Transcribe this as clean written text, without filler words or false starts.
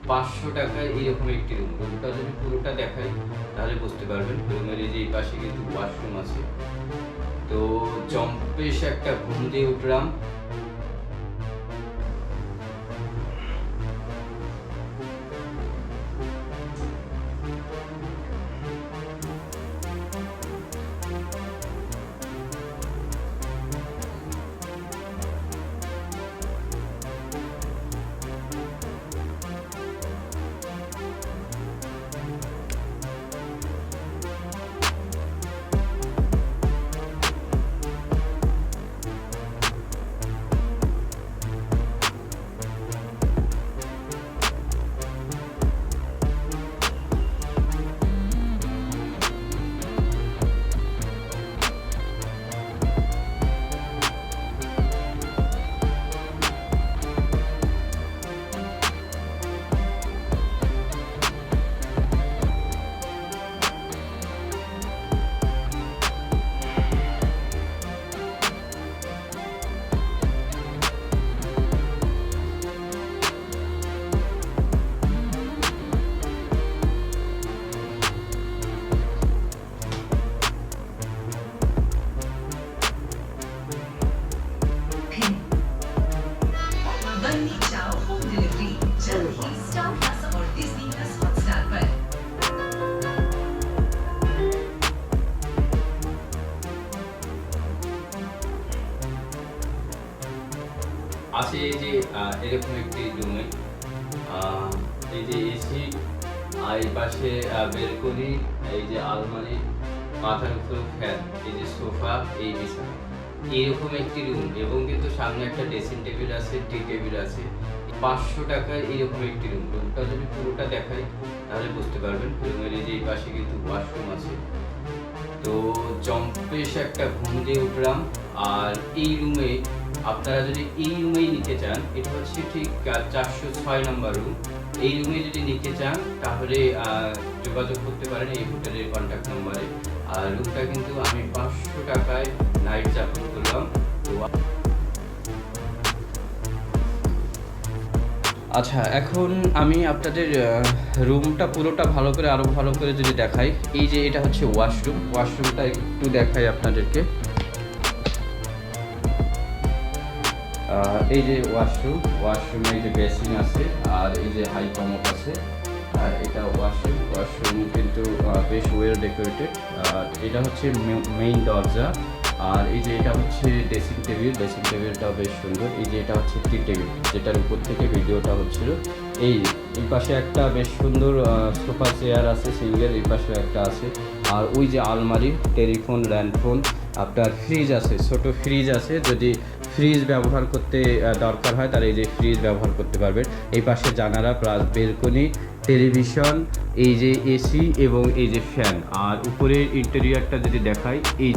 500 টাকায় এরকম একটি রুম। রুমটা যদি পুরোটা দেখাই তাহলে বুঝতে পারবেন। রুমের এই যে এই পাশে কিন্তু ওয়াশরুম আছে। তো জম্পেশ একটা ঘুম দিয়ে উঠলাম। আছে এই যে এরকম একটি রুমে এই যে এসি আর এই পাশে বেলকনি, এই যে আলমারি, মাথার উপর ফ্যান, এই যে সোফা, এই বিছানা, এইরকম একটি রুম। এবং কিন্তু সামনে একটা ড্রেসিং টেবিল আছে, টি টেবিল আছে। 500 টাকায় এইরকম একটি রুম। রুমটা যদি পুরোটা দেখাই তাহলে বুঝতে পারবেন। রুমের এই যে এই পাশে কিন্তু ওয়াশরুম আছে। তো জম্পেশ একটা ঘুম দিয়ে উঠলাম। আর এই রুমে আপনারা যদি এই রুমেই নিতে চান, এটা হচ্ছে ঠিক 406 নম্বর রুম। এই রুমে যদি নিতে চান তাহলে যোগাযোগ করতে পারেন এই হোটেলের কন্ট্যাক্ট নাম্বারে। আর রুমটা কিন্তু আমি 500 টাকায় নাইট যাপন করলাম। তো আচ্ছা, এখন আমি আপনাদের রুমটা পুরোটা ভালো করে আরও ভালো করে যদি দেখাই, এই যে এটা হচ্ছে ওয়াশরুম। ওয়াশরুমটা একটু দেখাই আপনাদেরকে। এই যে ওয়াশরুমে এই যে বেসিন আছে, আর এই যে হাই কমোড আছে। আর এটা ওয়াশরুম কিন্তু বেশ ওয়েল ডেকোরেটেড। আর এটা হচ্ছে মেইন দরজা। আর এই যে এটা হচ্ছে ড্রেসিং টেবিলটাও বেশ সুন্দর। এই যে এটা হচ্ছে টি টেবিল, যেটার উপর থেকে ভিডিওটা হচ্ছিল। এই পাশে একটা বেশ সুন্দর সোফা চেয়ার আছে সিঙ্গেল, এই পাশে একটা আছে। আর ওই যে আলমারি, টেলিফোন, ল্যান্ডফোন, আপনার ফ্রিজ আছে, ছোট ফ্রিজ আছে। যদি ফ্রিজ ব্যবহার করতে দরকার হয় তাহলে এই যে ফ্রিজ ব্যবহার করতে পারবেন। এই পাশে জানালা প্লাস বেলকনি, টেলিভিশন, এই যে এসি এবং এই যে ফ্যান। আর উপরের ইন্টেরিয়রটা যদি দেখাই, এই